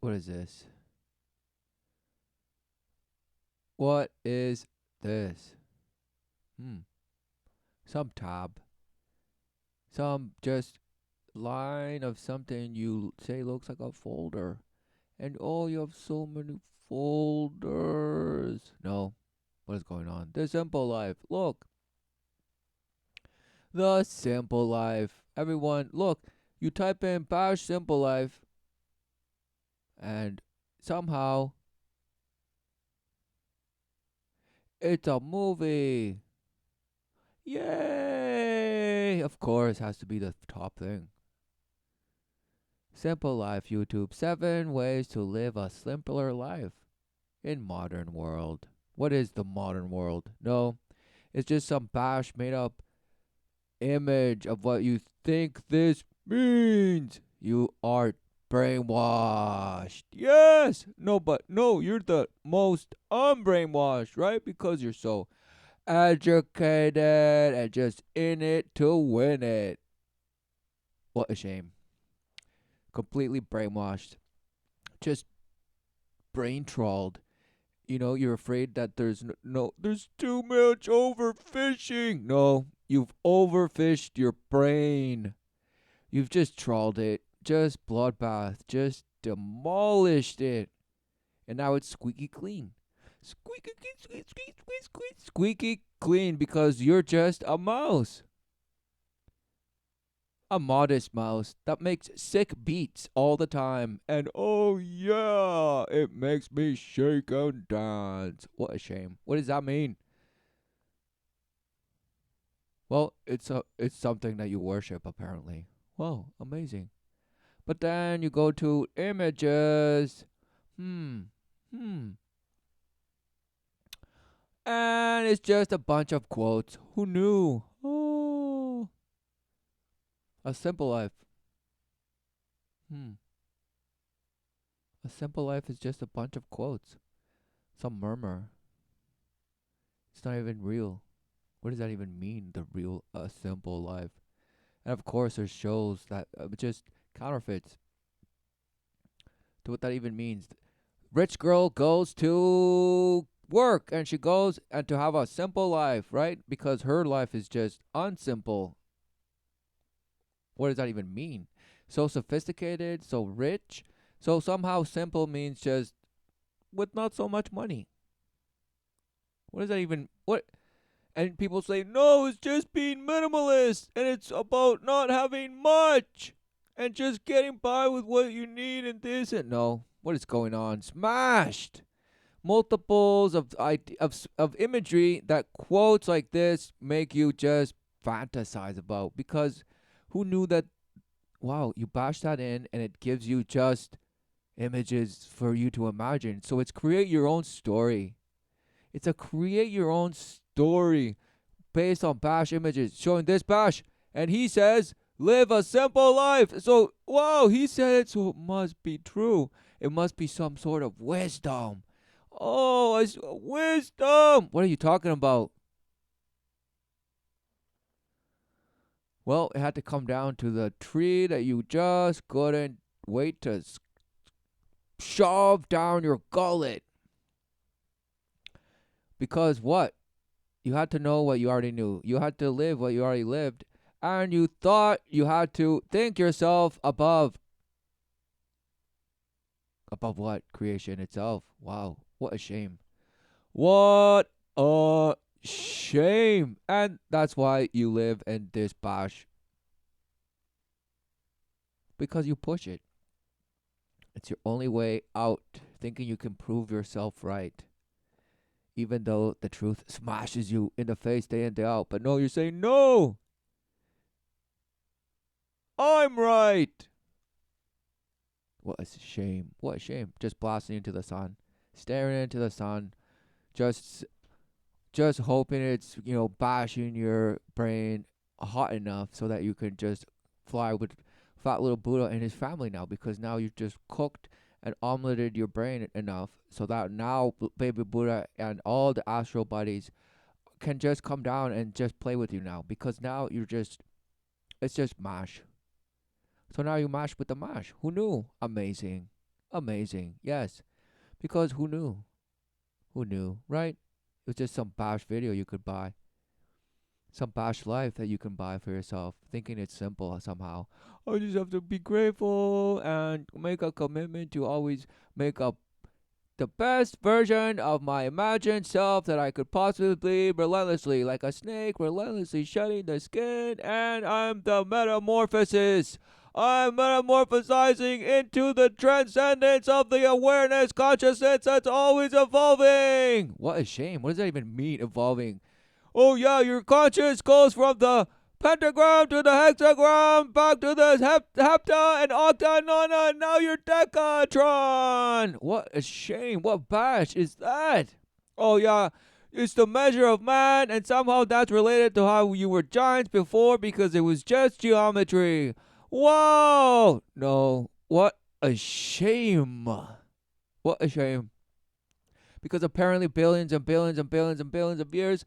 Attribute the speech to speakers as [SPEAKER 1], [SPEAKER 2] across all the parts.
[SPEAKER 1] What is this? What is this? Hmm. Some tab. Some just line of something you say looks like a folder. And oh, you have so many folders. No. What is going on? The simple life. Look. The simple life. Everyone, look. You type in bash simple life. And somehow it's a movie. Yay! Of course, has to be the top thing. Simple Life YouTube 7 ways to live a simpler life in modern world. What is the modern world? No, it's just some bash made up image of what you think this means. You are brainwashed. Yes! No, but no, you're the most unbrainwashed, right? Because you're so educated and just in it to win it. What a shame. Completely brainwashed. Just brain trolled. You know, you're afraid that there's too much overfishing. No, you've overfished your brain. You've just trolled it. Just bloodbath. Just demolished it. And now it's squeaky clean. Squeaky clean, squeaky clean because you're just a mouse. A modest mouse that makes sick beats all the time. And oh yeah, it makes me shake and dance. What a shame. What does that mean? Well, it's something that you worship apparently. Whoa, amazing. But then you go to images. Hmm. Hmm. And it's just a bunch of quotes. Who knew? Oh, a simple life. Hmm. A simple life is just a bunch of quotes. Some murmur. It's not even real. What does that even mean? The real, simple life. And of course, there's shows that just counterfeits to what that even means. Rich girl goes to work and she goes and to have a simple life, right? Because her life is just unsimple. What does that even mean? So sophisticated, so rich. So somehow simple means just with not so much money. What does that even what And people say, no, it's just being minimalist and it's about not having much and just getting by with what you need and this and no. What is going on? Smashed. Multiples of imagery that quotes like this make you just fantasize about because who knew that wow, you bash that in and it gives you just images for you to imagine. So it's create your own story. It's a create your own story based on Bash images showing this Bash. And he says, live a simple life. So, wow, he said it, so it must be true. It must be some sort of wisdom. Oh, it's wisdom. What are you talking about? Well, it had to come down to the tree that you just couldn't wait to shove down your gullet. Because what? You had to know what you already knew. You had to live what you already lived. And you thought you had to think yourself above. Above what? Creation itself. Wow. What a shame. What a shame. And that's why you live in this bash. Because you push it. It's your only way out. Thinking you can prove yourself right. Even though the truth smashes you in the face day in, day out. But no, you're saying, no, I'm right. What a shame. What a shame. Just blasting into the sun. Staring into the sun. Just just hoping it's, bashing your brain hot enough so that you can just fly with fat little Buddha and his family now because now you've just cooked and omeleted your brain enough so that now baby Buddha and all the astral buddies can just come down and just play with you now because now it's just mash. So now you mash with the mash. Who knew? Amazing. Amazing. Yes. Because who knew? Who knew, right? It was just some bash video you could buy. Some bash life that you can buy for yourself, thinking it's simple somehow. I just have to be grateful and make a commitment to always make up the best version of my imagined self that I could possibly be, relentlessly, like a snake, relentlessly shedding the skin, and I'm the metamorphosis. I'm metamorphosizing into the transcendence of the awareness consciousness that's always evolving. What a shame. What does that even mean, evolving? Oh yeah, your conscience goes from the pentagram to the hexagram, back to the hepta and octa nona, and now you're decatron. What a shame. What bash is that? Oh yeah, it's the measure of man, and somehow that's related to how you were giants before because it was just geometry. Whoa! No, what a shame. What a shame. Because apparently billions and billions and billions and billions of years,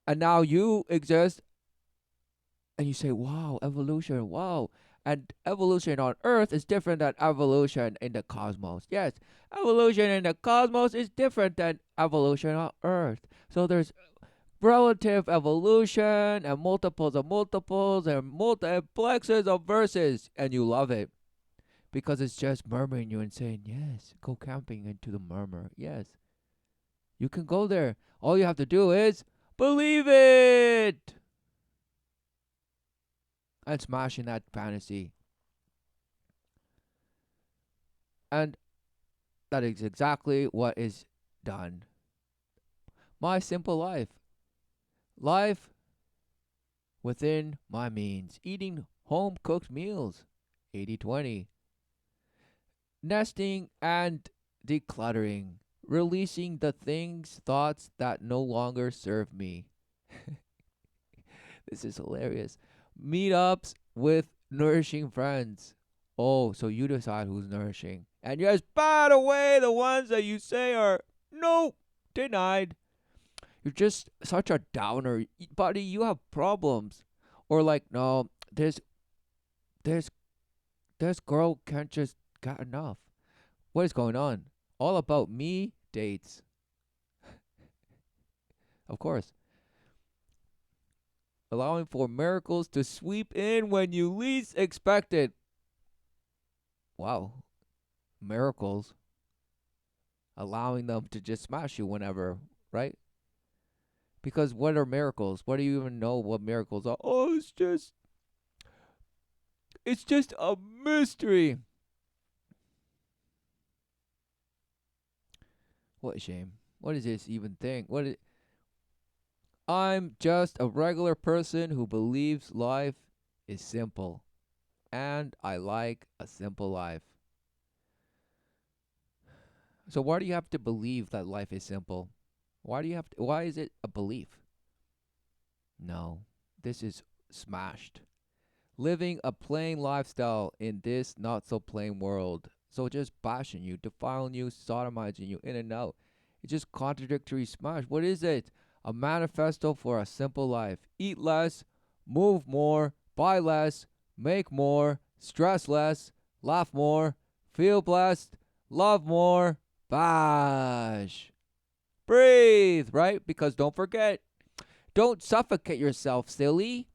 [SPEAKER 1] and now you exist, and you say, wow, evolution, wow. And evolution on Earth is different than evolution in the cosmos. Yes, evolution in the cosmos is different than evolution on Earth. So there's relative evolution and multiples of multiples and multiplexes of verses, and you love it because it's just murmuring you and saying, yes, go camping into the murmur. Yes, you can go there. All you have to do is believe it and smashing that fantasy. And that is exactly what is done. My simple life. Life within my means. Eating home cooked meals. 80/20. Nesting and decluttering. Releasing the things, thoughts that no longer serve me. This is hilarious. Meetups with nourishing friends. Oh, so you decide who's nourishing. And just bat away the ones that you say are nope, denied. You're just such a downer. Buddy, you have problems. Or like, no, this this girl can't just get enough. What is going on? All about me dates. Of course. Allowing for miracles to sweep in when you least expect it. Wow. Miracles. Allowing them to just smash you whenever, right? Because what are miracles? What do you even know what miracles are? Oh, it's just a mystery. What a shame. What is this even thing? I'm just a regular person who believes life is simple. And I like a simple life. So why do you have to believe that life is simple? Why is it a belief? No. This is smashed. Living a plain lifestyle in this not so plain world. So just bashing you, defiling you, sodomizing you in and out. It's just contradictory smash. What is it? A manifesto for a simple life. Eat less, move more, buy less, make more, stress less, laugh more, feel blessed, love more, bash. Breathe, right? Because don't forget, don't suffocate yourself, silly.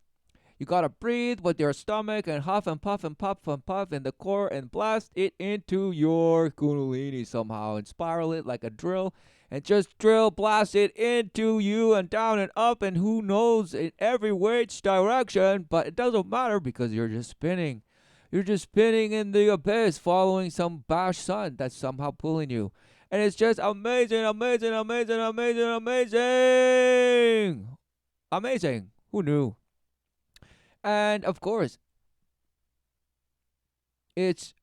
[SPEAKER 1] You gotta breathe with your stomach and huff and puff and puff and puff in the core and blast it into your kundalini somehow and spiral it like a drill and just drill blast it into you and down and up and who knows in every which direction, but it doesn't matter because you're just spinning. You're just spinning in the abyss following some bash sun that's somehow pulling you. And it's just amazing, amazing, amazing, amazing, amazing. Amazing. Who knew? And of course, it's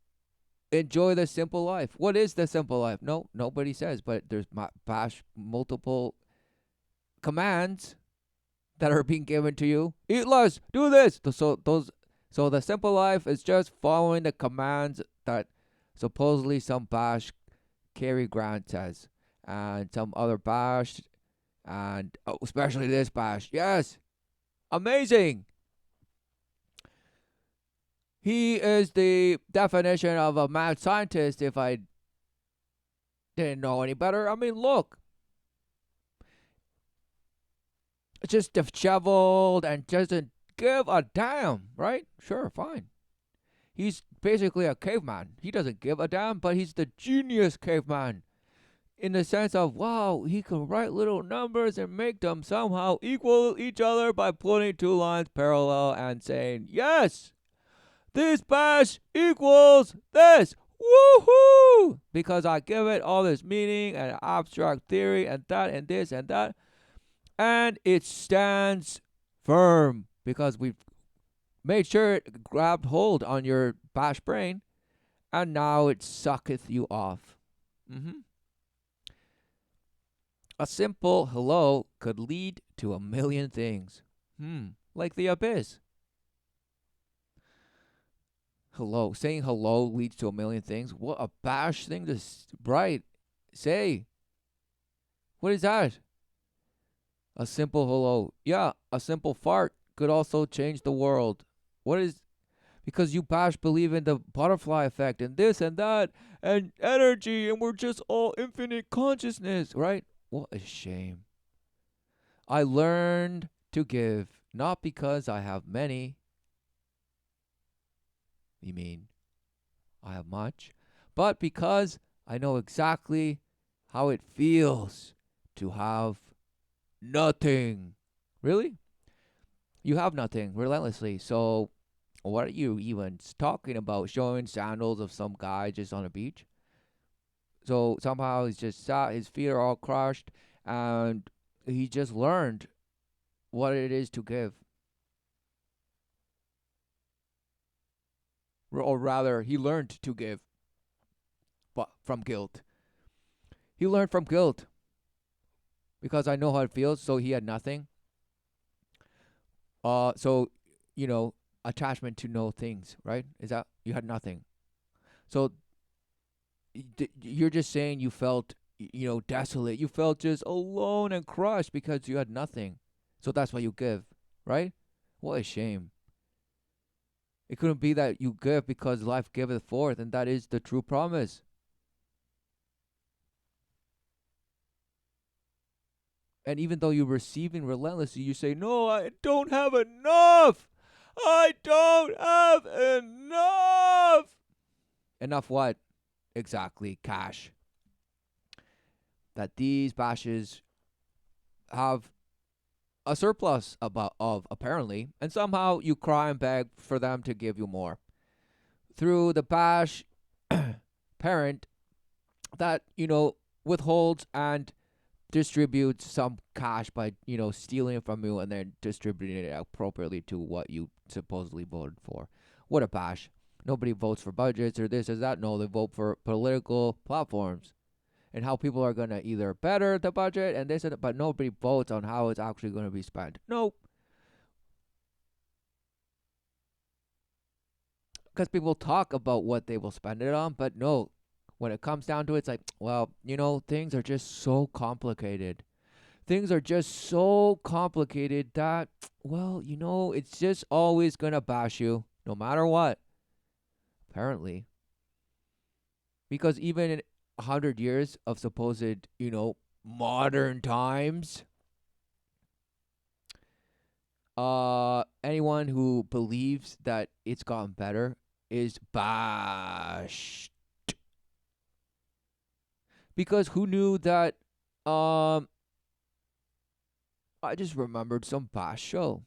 [SPEAKER 1] enjoy the simple life. What is the simple life? No, nobody says, but there's bash multiple commands that are being given to you. Eat less, do this. So the simple life is just following the commands that supposedly some bash Cary Grant says, and some other bash, and especially this bash. Yes, amazing. He is the definition of a mad scientist if I didn't know any better. I mean, look, just disheveled and doesn't give a damn, right? Sure, fine. He's basically a caveman. He doesn't give a damn, but he's the genius caveman in the sense of, wow, he can write little numbers and make them somehow equal each other by putting two lines parallel and saying, yes, this bash equals this. Woohoo! Because I give it all this meaning and abstract theory and that and this and that. And it stands firm because we've made sure it grabbed hold on your bash brain and now it sucketh you off. A simple hello could lead to a million things. Like the abyss. Hello. Saying hello leads to a million things. What a bash thing to say. What is that? A simple hello. Yeah, a simple fart could also change the world. What is... Because you bash believe in the butterfly effect and this and that and energy and we're just all infinite consciousness, right? What a shame. I learned to give not because I have many. You mean I have much? But because I know exactly how it feels to have nothing. Really? You have nothing relentlessly. So what are you even talking about? Showing sandals of some guy just on a beach? So somehow he's just sat, his feet are all crushed, and he just learned what it is to give. Or rather, he learned to give, but from guilt. He learned from guilt because I know how it feels. So he had nothing. So you know, attachment to no things, right? Is that you had nothing? So you're just saying you felt, desolate. You felt just alone and crushed because you had nothing. So that's why you give, right? What a shame. It couldn't be that you give because life giveth forth, and that is the true promise. And even though you're receiving relentlessly, you say, no, I don't have enough. I don't have enough. Enough what? Exactly, cash. That these bashes have a surplus of apparently, and somehow you cry and beg for them to give you more. Through the bash parent that, withholds and distributes some cash by, stealing it from you and then distributing it appropriately to what you supposedly voted for. What a bash. Nobody votes for budgets or this or that. No, they vote for political platforms and how people are going to either better the budget and this and that, but nobody votes on how it's actually going to be spent. No. Because people talk about what they will spend it on, but no. When it comes down to it, it's like, well, things are just so complicated. Things are just so complicated that, well, it's just always going to bash you, no matter what. Apparently. Because even in 100 years of supposed, modern times, anyone who believes that it's gotten better is bashed. Because who knew that, I just remembered some bash show.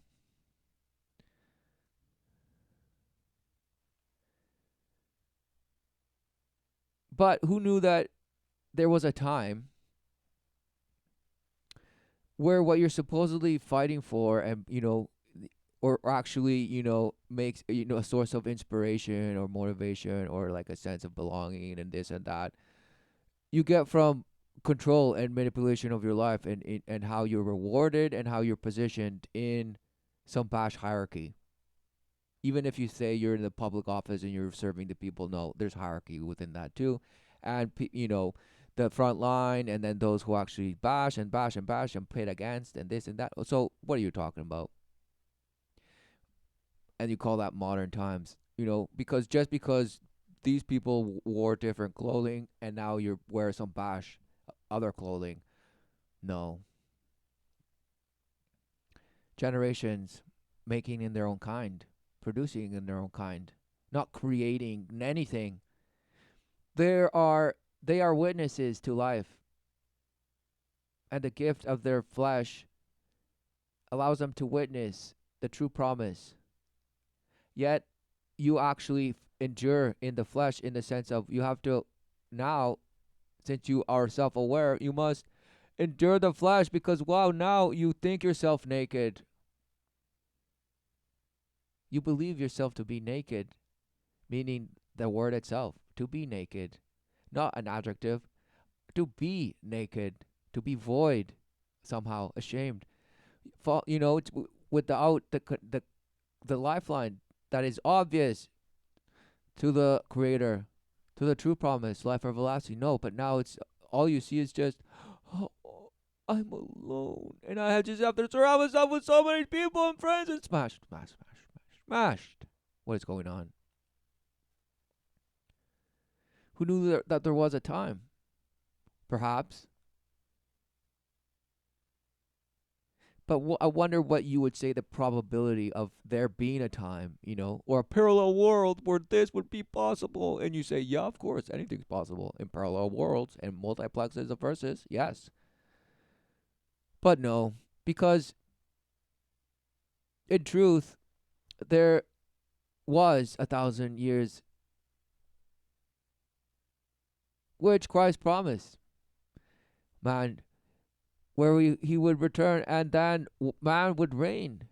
[SPEAKER 1] But who knew that there was a time where what you're supposedly fighting for and, or actually, makes, a source of inspiration or motivation or like a sense of belonging and this and that, you get from control and manipulation of your life and how you're rewarded and how you're positioned in some bash hierarchy. Even if you say you're in the public office and you're serving the people, no, there's hierarchy within that too. And, the front line and then those who actually bash and bash and bash and pit against and this and that. So what are you talking about? and you call that modern times. Because just because these people wore different clothing and now you wear some bash other clothing. No. Generations making in their own kind, producing in their own kind, not creating anything. There are they are witnesses to life, and the gift of their flesh allows them to witness the true promise. Yet you actually endure in the flesh, in the sense of you have to now, since you are self-aware, you must endure the flesh, because wow, now you think yourself naked. You believe yourself to be naked, meaning the word itself, to be naked, not an adjective, to be naked, to be void, somehow ashamed. Without the lifeline that is obvious to the Creator, to the true promise, life everlasting. No, but now it's all you see is just, oh, I'm alone, and I just have to surround myself with so many people and friends, and smashed, smashed, smashed, smashed, smashed. What is going on? Who knew that there was a time? Perhaps. But I wonder what you would say the probability of there being a time, or a parallel world where this would be possible. And you say, yeah, of course, anything's possible in parallel worlds and multiplexes of verses. Yes. But no, because in truth, there was 1,000 years which Christ promised. Man, where he would return, and then man would reign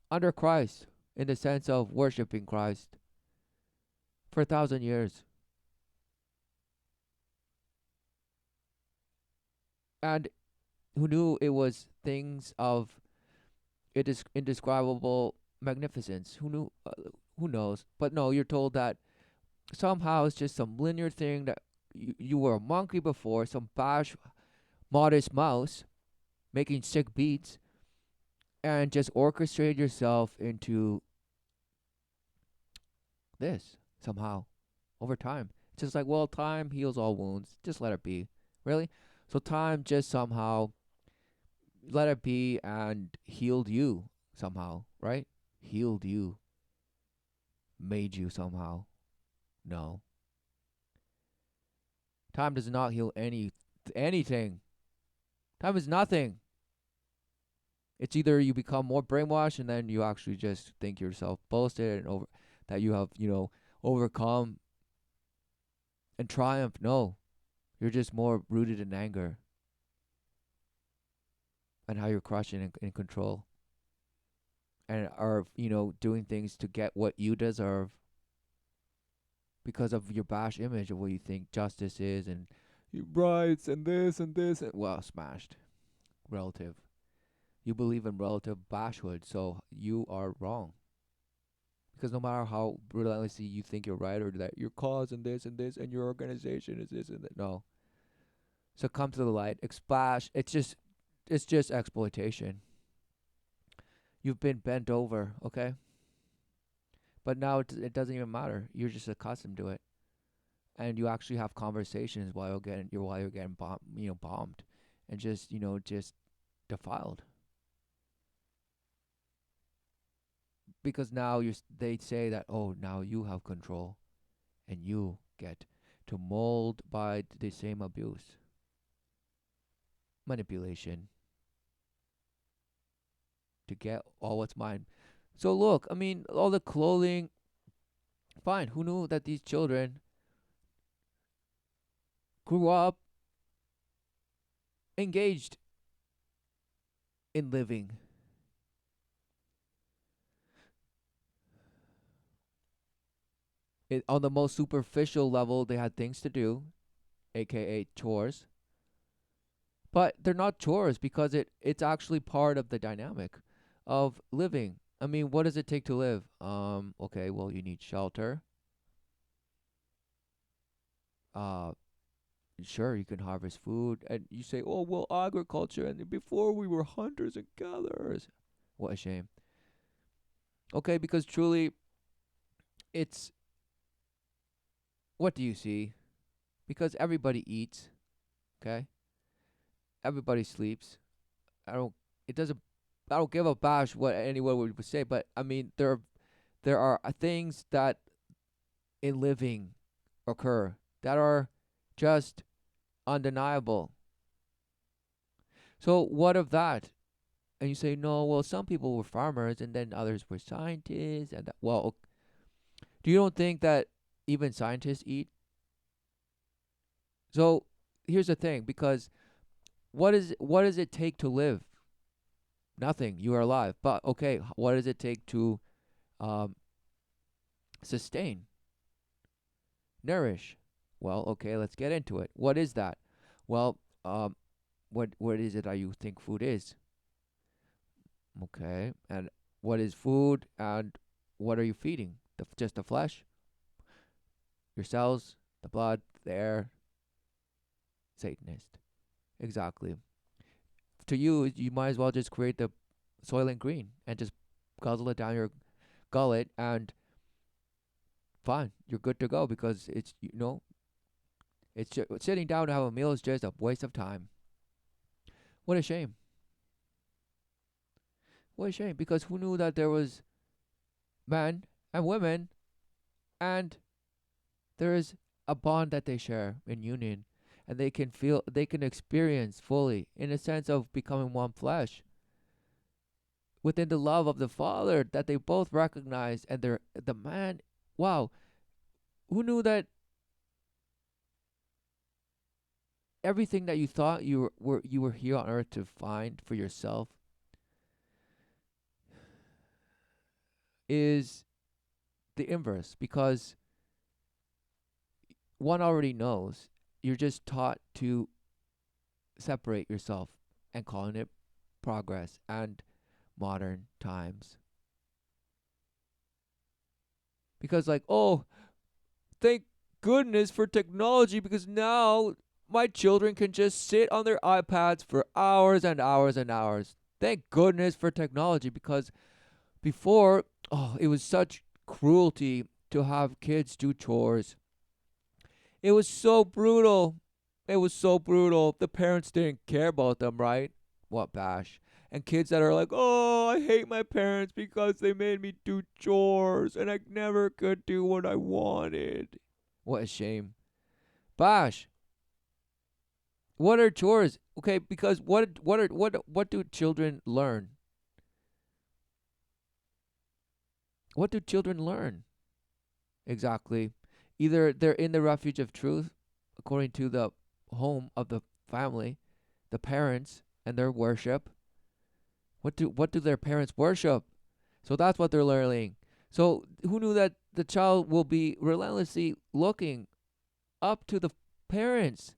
[SPEAKER 1] under Christ, in the sense of worshiping Christ for 1,000 years. And who knew it was things of indescribable magnificence? Who knew? Who knows? But no, you're told that somehow it's just some linear thing, that you were a monkey before, some bash, modest mouse making sick beats, and just orchestrate yourself into this somehow over time. It's just like, well, time heals all wounds. Just let it be. Really? So time just somehow let it be and healed you somehow, right? Healed you, made you somehow. No. Time does not heal anything. Time is nothing. It's either you become more brainwashed and then you actually just think yourself boasted and over that you have, overcome and triumph. No. You're just more rooted in anger and how you're crushing and in control, and are, doing things to get what you deserve because of your bash image of what you think justice is, and your rights and this and this. And, well, smashed. Relative. You believe in relative bashhood, so you are wrong. Because no matter how relentlessly you think you're right, or that your cause and this and your organization is this and that, no. So come to the light. Splash. It's just exploitation. You've been bent over, okay? But now it doesn't even matter. You're just accustomed to it, and you actually have conversations while you're getting bombed, and just defiled, because now they say that, oh, now you have control, and you get to mold by the same abuse, manipulation, to get all what's mine. So look, I mean, all the clothing, fine. Who knew that these children grew up engaged in living? On the most superficial level, they had things to do, aka chores. But they're not chores, because it's actually part of the dynamic of living. I mean, what does it take to live? Okay, well, you need shelter. Uh, sure, you can harvest food, and you say, oh, well, agriculture, and before we were hunters and gatherers. What a shame. Okay, because truly, it's what do you see? Because everybody eats. Okay, everybody sleeps. I don't. It doesn't. I don't give a bash what anyone would say, but I mean, there are things that in living occur that are just undeniable. So what of that? And you say, no, well, some people were farmers and then others were scientists. And well, do you don't think that even scientists eat? So here's the thing, because what does it take to live? Nothing. You are alive. But okay, what does it take to um, sustain, nourish? Well, okay, let's get into it. What is that? Well, what is it that you think food is? Okay, and what is food, and what are you feeding? Just the flesh, your cells, the blood, the air. Satanist. Exactly. To you, you might as well just create the Soylent Green and just guzzle it down your gullet, and fine, you're good to go, because it's sitting down to have a meal is just a waste of time. What a shame. What a shame, because who knew that there was men and women, and there is a bond that they share in union, and they can experience fully in a sense of becoming one flesh within the love of the Father that they both recognize, and they're the man. Wow, who knew that everything that you thought you were here on earth to find for yourself is the inverse, because one already knows. You're just taught to separate yourself and calling it progress and modern times. Because, like, oh, thank goodness for technology, because now my children can just sit on their iPads for hours and hours and hours. Thank goodness for technology, because before, oh, it was such cruelty to have kids do chores. It was so brutal. It was so brutal. The parents didn't care about them, right? What bash. And kids that are like, oh, I hate my parents because they made me do chores and I never could do what I wanted. What a shame. Bash. What are chores? Okay, because what do children learn? What do children learn? Exactly. Either they're in the refuge of truth, according to the home of the family, the parents and their worship. What do their parents worship? So that's what they're learning. So who knew that the child will be relentlessly looking up to the parents?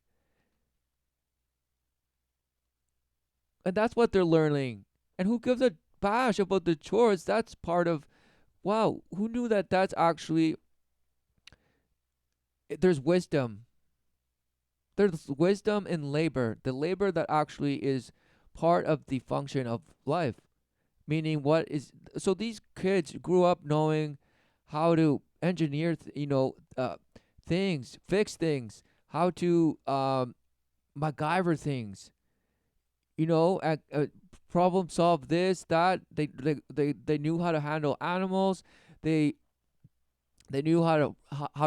[SPEAKER 1] And that's what they're learning. And who gives a bash about the chores? That's part of, wow, who knew that that's actually, there's wisdom. There's wisdom in labor, the labor that actually is part of the function of life. Meaning, what is, so these kids grew up knowing how to engineer, things, fix things, how to MacGyver things, problem solve this, that. They knew how to handle animals. They they knew how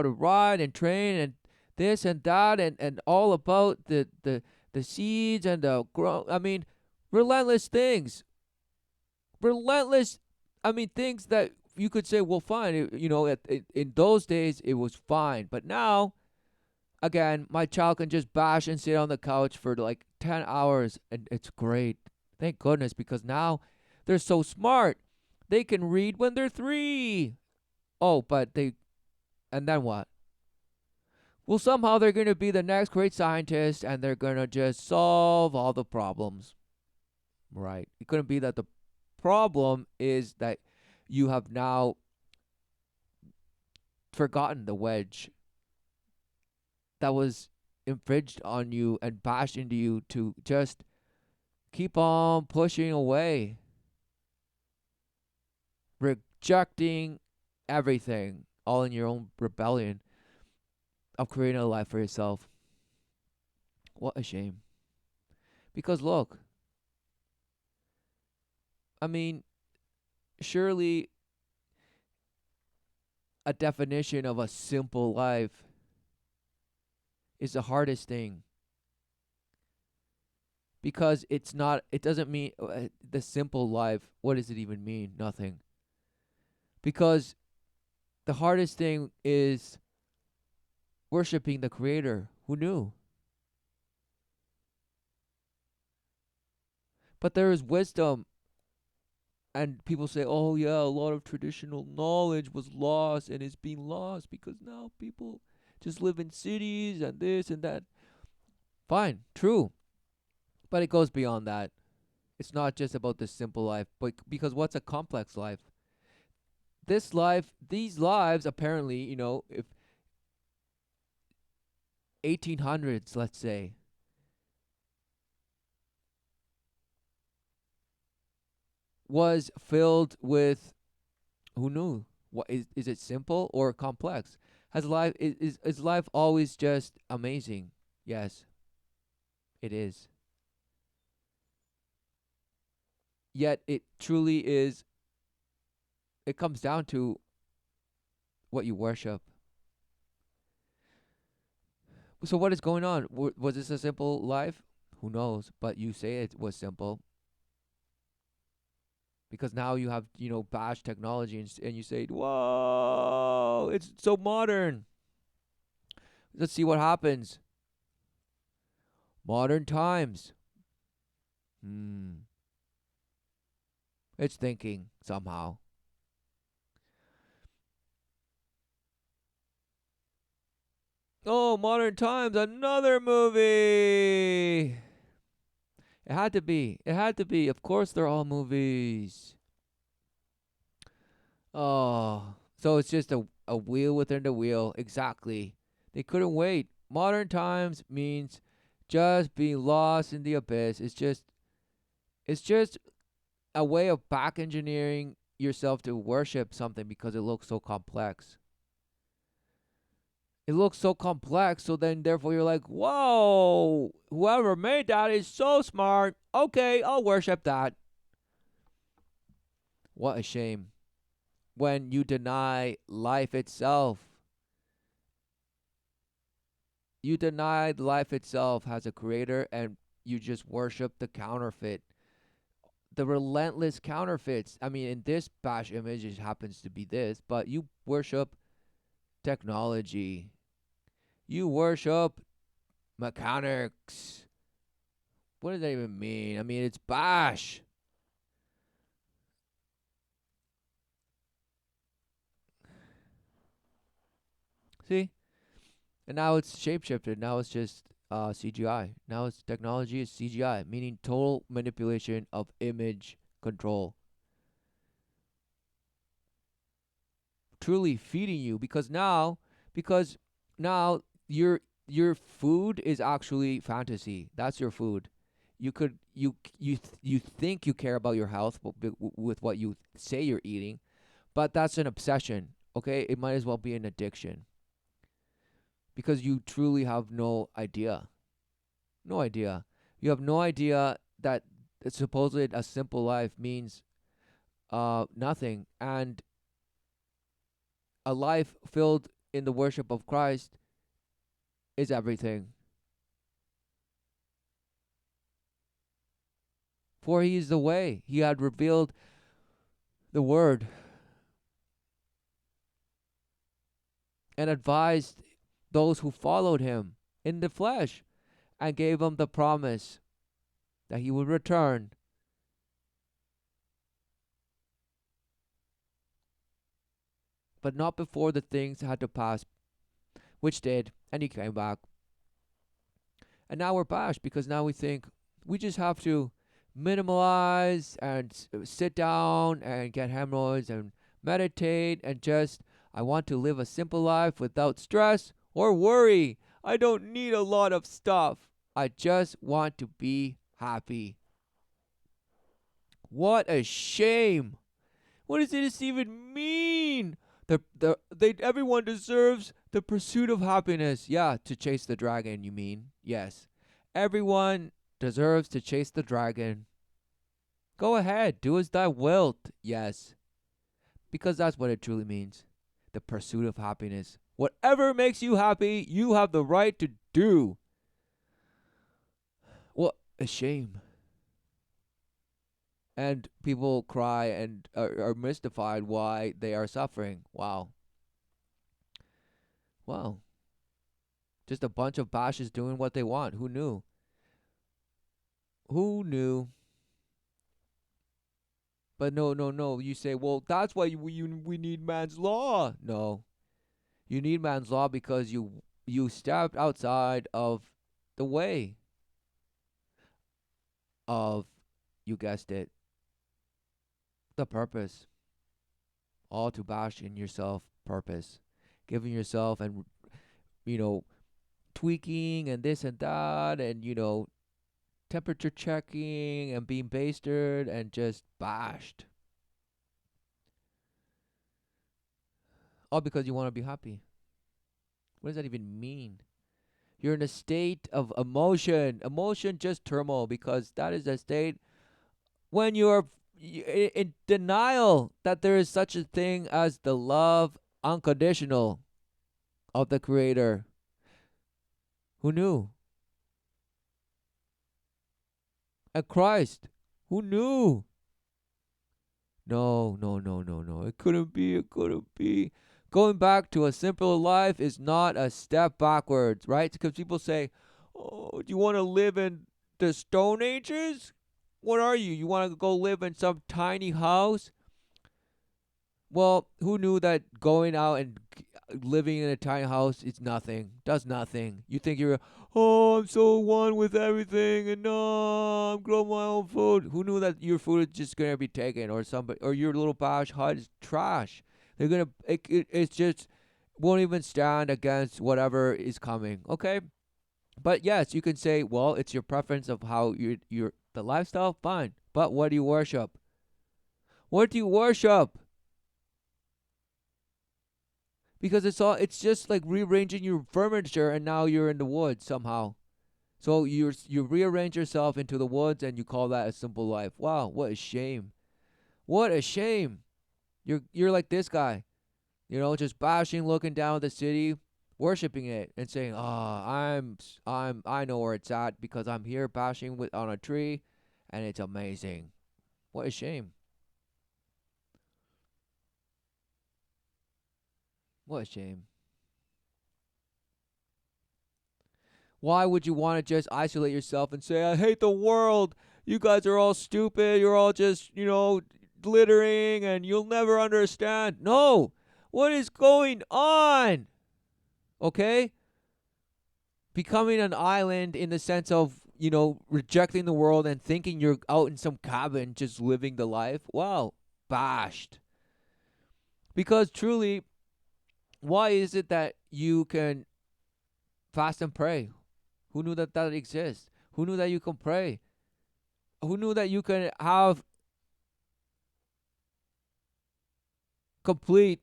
[SPEAKER 1] to ride and train and this and that, and all about the seeds and the grow. I mean, relentless things, relentless. I mean, things that you could say, well, fine. In those days it was fine, but now, again, my child can just bash and sit on the couch for like 10 hours, and it's great. Thank goodness, because now they're so smart. They can read when they're 3. Oh, but and then what? Well, somehow they're going to be the next great scientist and they're going to just solve all the problems. Right. It couldn't be that the problem is that you have now forgotten the wedge that was infringed on you and bashed into you to just keep on pushing away, rejecting everything, all in your own rebellion of creating a life for yourself. What a shame. Because look, I mean, surely a definition of a simple life is the hardest thing, because it doesn't mean the simple life. What does it even mean? Nothing. Because the hardest thing is worshiping the creator. Who knew? But there is wisdom, and people say, oh yeah, a lot of traditional knowledge was lost and is being lost because now people just live in cities and this and that. Fine, true. But it goes beyond that. It's not just about the simple life, but because what's a complex life? This life, these lives, apparently, if 1800s, let's say, was filled with, who knew? What is it simple or complex? Has life is life always just amazing? Yes, it is. Yet it truly is. It comes down to what you worship. So what is going on? Was this a simple life? Who knows? But you say it was simple because now you have, bash technology, and you say, whoa, it's so modern. Let's see what happens. Modern times. Hmm. It's thinking somehow. Oh, modern times, another movie. It had to be. It had to be. Of course, they're all movies. Oh, so it's just a wheel within the wheel. Exactly. They couldn't wait. Modern times means just being lost in the abyss. It's just a way of back engineering yourself to worship something because it looks so complex. It looks so complex, so then therefore you're like, whoa, whoever made that is so smart. Okay, I'll worship that. What a shame. When you deny life itself, you deny life itself has a creator, and you just worship the counterfeit. The relentless counterfeits. I mean, in this bash image, it happens to be this, but you worship technology. You worship mechanics. What does that even mean? I mean, it's bash. See? And now it's shapeshifted. Now it's just CGI. Now it's technology is CGI, meaning total manipulation of image control. Truly feeding you, because now your food is actually fantasy. That's your food. You think you care about your health with what you say you're eating, but that's an obsession. Okay, it might as well be an addiction because you truly have no idea. No idea. You have no idea that supposedly a simple life means nothing, and a life filled in the worship of Christ is everything. For he is the way. He had revealed the word and advised those who followed him in the flesh, and gave them the promise that he would return, but not before the things had to pass, which did, and he came back. And now we're bashed because now we think we just have to minimalize and sit down and get hemorrhoids and meditate and just, I want to live a simple life without stress or worry. I don't need a lot of stuff. I just want to be happy. What a shame. What does this even mean? Everyone deserves the pursuit of happiness. Yeah, to chase the dragon, you mean? Yes. Everyone deserves to chase the dragon. Go ahead, do as thou wilt. Yes. Because that's what it truly means. The pursuit of happiness. Whatever makes you happy, you have the right to do. What a shame. And people cry and are mystified why they are suffering. Wow. Wow. Just a bunch of bashes doing what they want. Who knew? Who knew? But no, no, no. You say, well, that's why we need man's law. No. You need man's law because you stepped outside of the way of, you guessed it, the purpose. All to bash in yourself purpose. Giving yourself and, you know, tweaking and this and that and, temperature checking and being basted and just bashed. All because you want to be happy. What does that even mean? You're in a state of emotion. Emotion just turmoil because that is a state when you're in denial that there is such a thing as the love unconditional of the Creator. Who knew? And Christ. Who knew? No, no, no, no, no. It couldn't be. It couldn't be. Going back to a simpler life is not a step backwards, right? Because people say, oh, do you want to live in the Stone Ages? What are you? You want to go live in some tiny house? Well, who knew that going out and living in a tiny house is nothing, does nothing. You think you're, oh, I'm so one with everything, and no, I'm growing my own food. Who knew that your food is just gonna be taken, or somebody, or your little bash hut is trash? They're gonna, it's just won't even stand against whatever is coming. Okay, but yes, you can say, well, it's your preference of how your the lifestyle, fine. But what do you worship? What do you worship? Because it's just like rearranging your furniture and now you're in the woods somehow. So you rearrange yourself into the woods and you call that a simple life. Wow, what a shame. What a shame. You're like this guy, just bashing, looking down at the city, worshiping it and saying, I know where it's at because I'm here bashing with on a tree and it's amazing." What a shame. What a shame. Why would you want to just isolate yourself and say, I hate the world? You guys are all stupid. You're all just, glittering and you'll never understand. No. What is going on? Okay? Becoming an island in the sense of, rejecting the world and thinking you're out in some cabin just living the life. Wow. Bashed. Because truly, why is it that you can fast and pray? Who knew that that exists? Who knew that you can pray? Who knew that you can have complete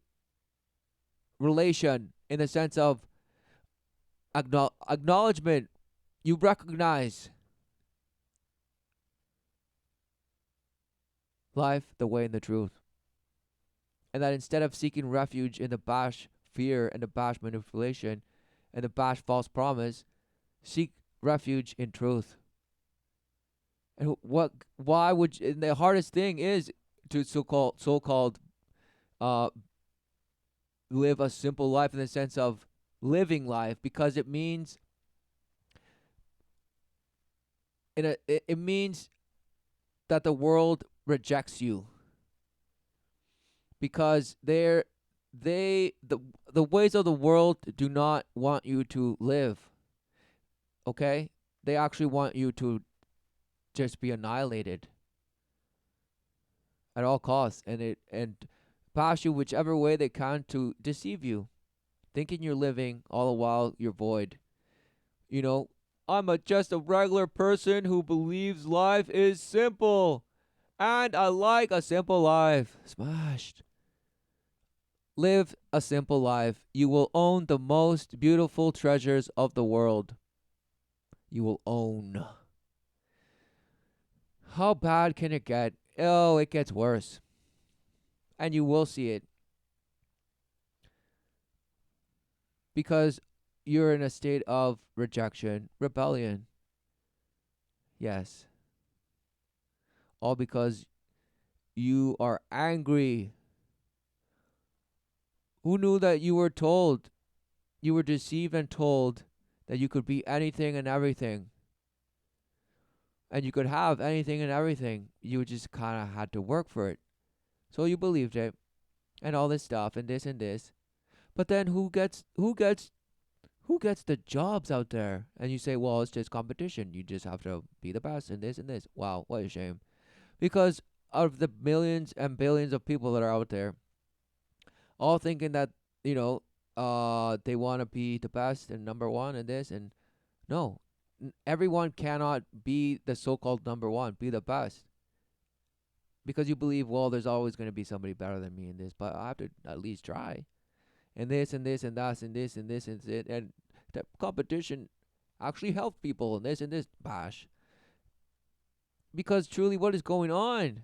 [SPEAKER 1] relation in the sense of acknowledgement? You recognize life, the way, and the truth. And that instead of seeking refuge in the bash fear and the bash manipulation and the bash false promise, seek refuge in truth. And why would and the hardest thing is to so called uh live a simple life in the sense of living life, because it means it means that the world rejects you, because the ways of the world do not want you to live. Okay, they actually want you to just be annihilated at all costs, and pass you whichever way they can to deceive you, thinking you're living all the while you're void. You know, I'm just a regular person who believes life is simple. And I like a simple life. Smashed. Live a simple life. You will own the most beautiful treasures of the world. You will own. How bad can it get? Oh, it gets worse. And you will see it because you're in a state of rejection, rebellion. Yes. All because you are angry. Who knew that you were told, you were deceived and told that you could be anything and everything? And you could have anything and everything. You just kind of had to work for it. So you believed it and all this stuff and this and this. But then who gets the jobs out there? And you say, well, it's just competition. You just have to be the best in this and this. Wow, what a shame. Because of the millions and billions of people that are out there, all thinking that, you know, they want to be the best and number one and this and no. Everyone cannot be the so-called number one, be the best. Because you believe, well, there's always going to be somebody better than me in this, but I have to at least try. And this and this and that and this and this and this and the competition actually help people and this bash. Because truly, what is going on?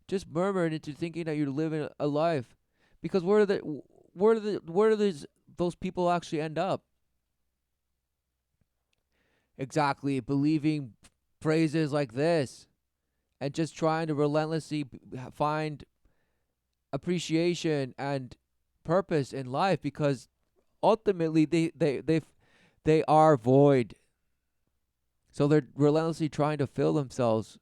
[SPEAKER 1] Just murmuring into thinking that you're living a life. Because where do those people actually end up? Exactly, believing phrases like this and just trying to relentlessly find appreciation and purpose in life because ultimately they are void. So they're relentlessly trying to fill themselves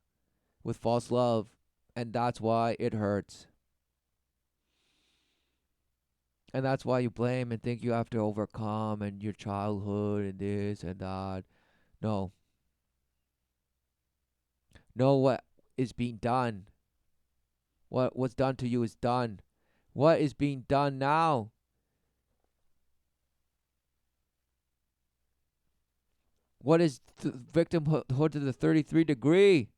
[SPEAKER 1] with false love, and that's why it hurts. And that's why you blame and think you have to overcome and your childhood and this and that. No. Know what is being done. What's done to you is done. What is being done now? What is victimhood to the 33 degree?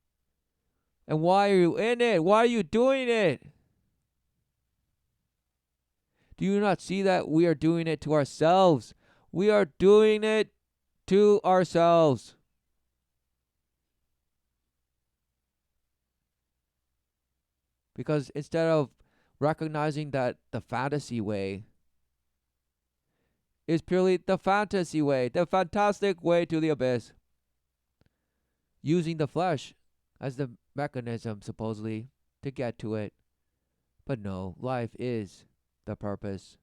[SPEAKER 1] And why are you in it? Why are you doing it? Do you not see that we are doing it to ourselves? We are doing it to ourselves. Because instead of recognizing that the fantasy way is purely the fantasy way, the fantastic way to the abyss, using the flesh as the mechanism, supposedly, to get to it. But no, life is the purpose.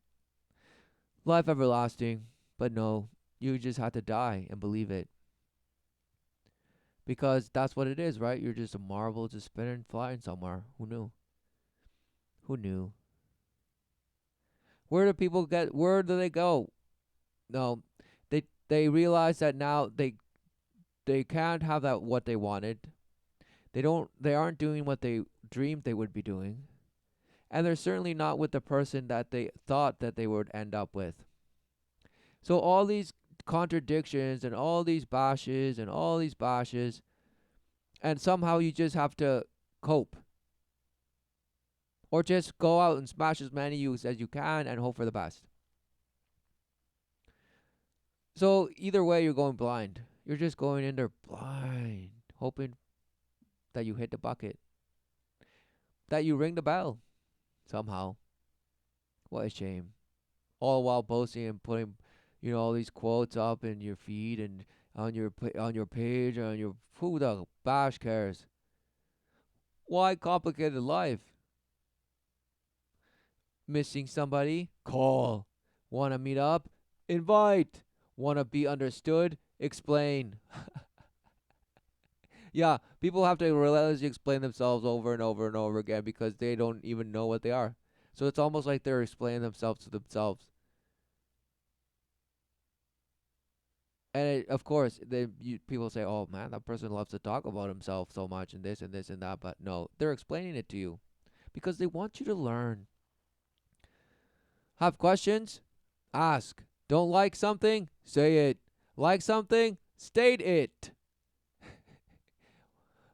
[SPEAKER 1] Life everlasting. But no, you just have to die and believe it. Because that's what it is, right? You're just a marble just spinning, flying somewhere. Who knew? Who knew? Where do people get? Where do they go? No, they realize that now they can't have that what they wanted. They aren't doing what they dreamed they would be doing. And they're certainly not with the person that they thought that they would end up with. So all these contradictions and all these bashes and all these bashes, and somehow you just have to cope. Or just go out and smash as many youths as you can and hope for the best. So either way, you're going blind. You're just going in there blind, hoping that you hit the bucket, that you ring the bell somehow. What a shame. All while boasting and putting, all these quotes up in your feed and on your page on your who the bash cares? Why complicated life? Missing somebody? Call. Wanna meet up? Invite. Wanna be understood? Explain. Yeah, people have to relentlessly explain themselves over and over and over again because they don't even know what they are. So it's almost like they're explaining themselves to themselves. And of course, people say, "Oh man, that person loves to talk about himself so much and this and this and that." But no, they're explaining it to you because they want you to learn. Have questions? Ask. Don't like something? Say it. Like something? State it.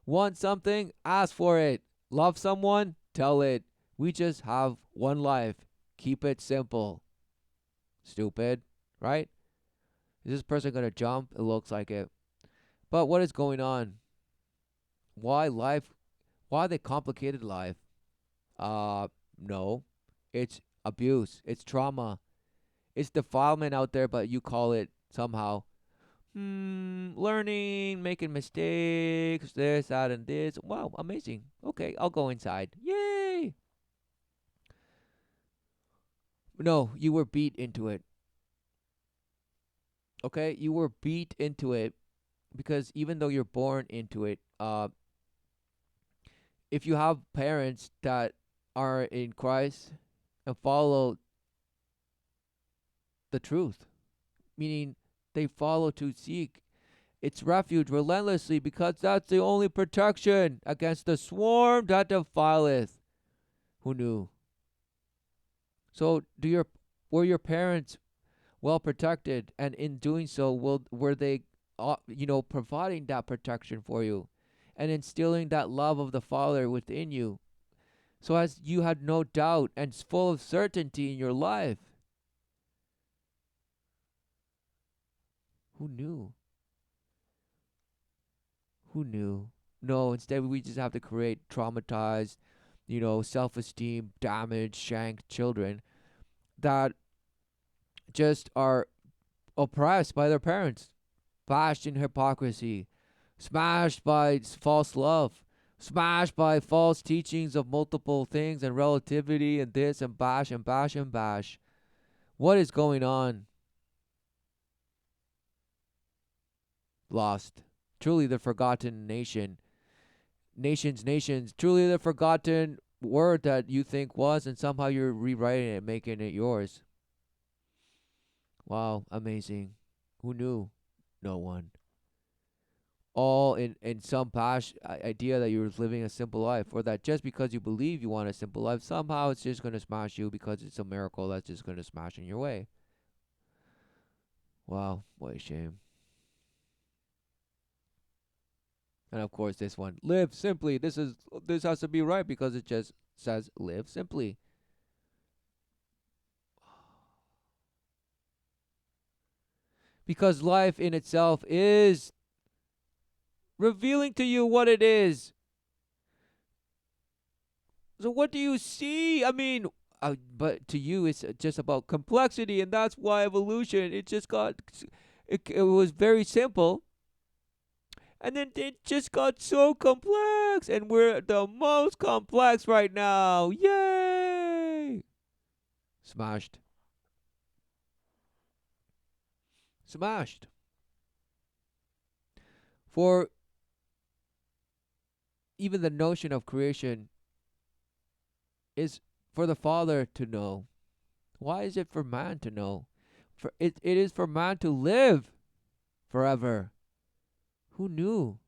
[SPEAKER 1] Want something? Ask for it. Love someone? Tell it. We just have one life. Keep it simple. Stupid, right? Is this person gonna jump? It looks like it. But what is going on? Why life? Why the complicated life? No. It's abuse. It's trauma. It's defilement out there, but you call it somehow learning, making mistakes, this, that, and this. Wow, amazing. Okay, I'll go inside. Yay! No, you were beat into it. Okay, you were beat into it because even though you're born into it, if you have parents that are in Christ and follow the truth, meaning they follow to seek its refuge relentlessly, because that's the only protection against the swarm that defileth. Who knew? So, were your parents well protected, and in doing so, were they, providing that protection for you, and instilling that love of the Father within you, so as you had no doubt and full of certainty in your life? Who knew? Who knew? No, instead we just have to create traumatized, self-esteem damaged, shanked children that just are oppressed by their parents, bashed in hypocrisy, smashed by false love, smashed by false teachings of multiple things and relativity and this and bash and bash and bash. What is going on? Lost. Truly the forgotten nation. Nations, truly the forgotten word that you think was, and somehow you're rewriting it, making it yours. Wow, amazing. Who knew? No one. All in some idea that you're living a simple life, or that just because you believe you want a simple life, somehow it's just going to smash you because it's a miracle that's just going to smash in your way. Wow, what a shame. And of course, this one, live simply. This has to be right because it just says live simply. Because life in itself is revealing to you what it is. So what do you see? I mean, but to you, it's just about complexity, and that's why evolution. It was very simple, and then it just got so complex, and we're the most complex right now. Yay! Smashed. Smashed. For even the notion of creation is for the Father to know. Why is it for man to know? It is for man to live forever. Who knew?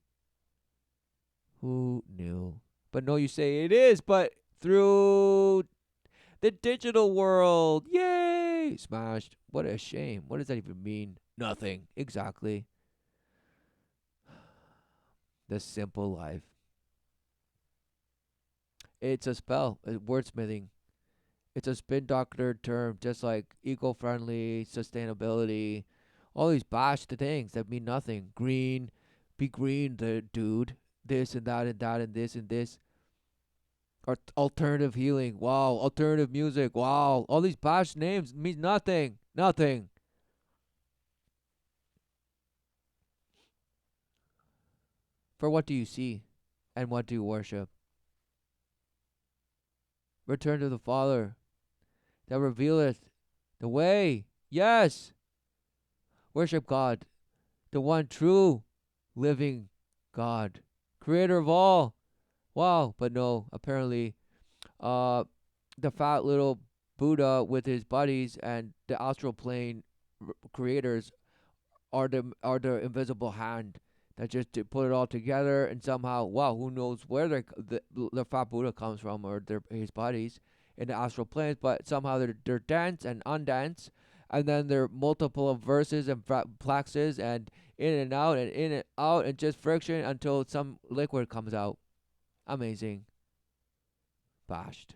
[SPEAKER 1] Who knew? But no, you say it is, but through the digital world. Yay! Smashed. What a shame. What does that even mean? Nothing. Exactly. The simple life. It's a spell, wordsmithing. It's a spin doctored term, just like eco-friendly, sustainability, all these bashed things that mean nothing. Green, be green, the dude. This and that and that and this and this. Alternative healing. Wow. Alternative music. Wow. All these bashed names mean nothing. Nothing. For what do you see? And what do you worship? Return to the Father that revealeth the way. Yes. Worship God, the one true living God, creator of all. Wow. But no, apparently, uh, the fat little Buddha with his buddies and the astral plane creators are the invisible hand that just to put it all together, and somehow, wow, who knows where the fat Buddha comes from, or his buddies in the astral planes, but somehow they're dense and undense, and then there are multiple of verses and plaxes and in and out and just friction until some liquid comes out. Amazing. Bashed.